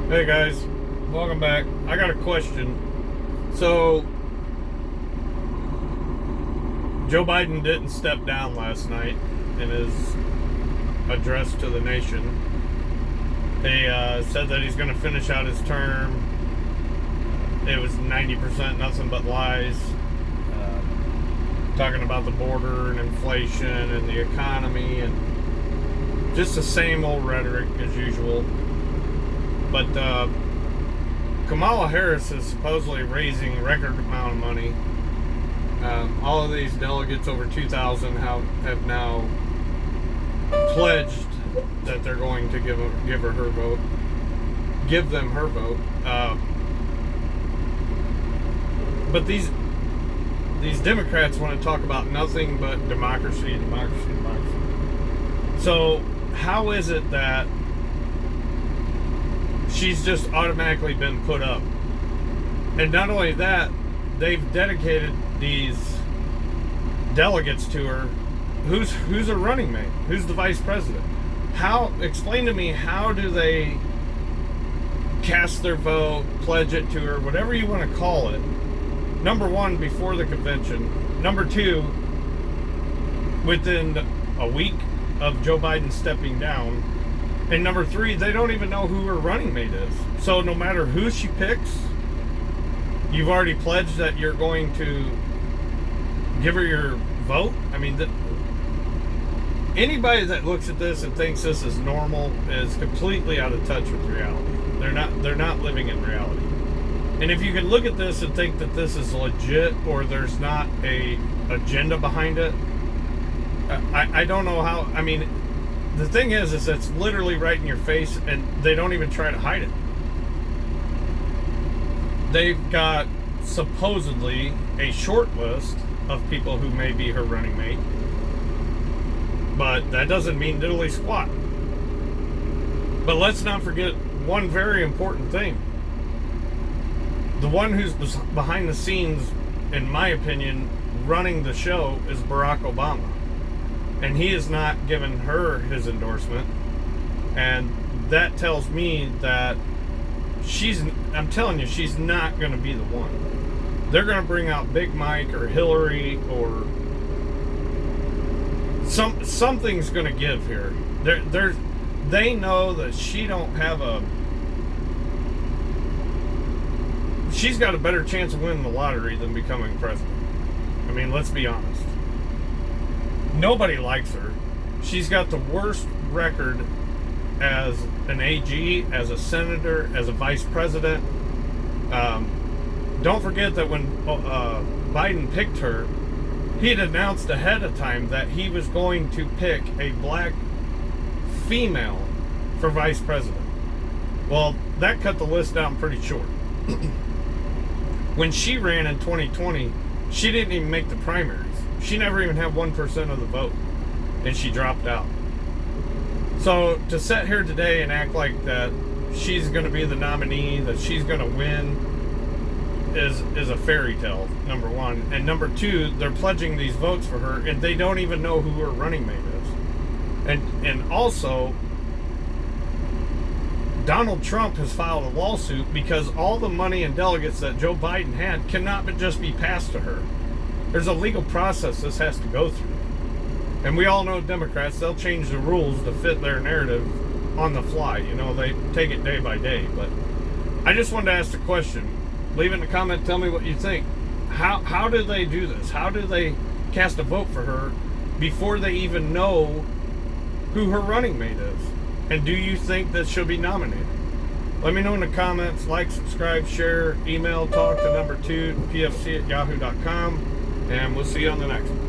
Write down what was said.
Hey guys, welcome back. I got a question. So, Joe Biden didn't step down last night in his address to the nation. He said that he's going to finish out his term. It was 90% nothing but lies. Talking about the border and inflation and the economy and just the same old rhetoric as usual. But Kamala Harris is supposedly raising a record amount of money. All of these delegates, over 2,000, have now pledged that they're going to give them her vote. But these Democrats want to talk about nothing but democracy. So how is it that she's just automatically been put up? And not only that, they've dedicated these delegates to her. Who's a running mate? Who's the vice president? Explain to me, how do they cast their vote, pledge it to her, whatever you want to call it? Number one, before the convention. Number two, within a week of Joe Biden stepping down. And number three, they don't even know who her running mate is. So no matter who she picks, you've already pledged that you're going to give her your vote. I mean, anybody that looks at this and thinks this is normal is completely out of touch with reality. They're not living in reality. And if you can look at this and think that this is legit or there's not a agenda behind it, I don't know how. I mean, the thing is it's literally right in your face, and they don't even try to hide it. They've got supposedly a short list of people who may be her running mate, but that doesn't mean diddly squat. But let's not forget one very important thing. The one who's behind the scenes, in my opinion, running the show is Barack Obama. And he has not given her his endorsement. And that tells me that I'm telling you, she's not going to be the one. They're going to bring out Big Mike or Hillary, or something's going to give here. They know that she's got a better chance of winning the lottery than becoming president. I mean, let's be honest. Nobody likes her. She's got the worst record as an AG, as a senator, as a vice president. Don't forget that when Biden picked her, he had announced ahead of time that he was going to pick a black female for vice president. Well, that cut the list down pretty short. When she ran in 2020, she didn't even make the primaries. She never even had 1% of the vote, and she dropped out. So to sit here today and act like that she's going to be the nominee, that she's going to win, is a fairy tale, number one. And number two, they're pledging these votes for her, and they don't even know who her running mate is. And also, Donald Trump has filed a lawsuit because all the money and delegates that Joe Biden had cannot just be passed to her. There's a legal process this has to go through. And we all know Democrats, they'll change the rules to fit their narrative on the fly. You know, they take it day by day. But I just wanted to ask the question. Leave it in the comment, tell me what you think. How do they do this? How do they cast a vote for her before they even know who her running mate is? And do you think that she'll be nominated? Let me know in the comments. Like, subscribe, share, email, talk to number 2, pfc@yahoo.com. And we'll see you on the next one.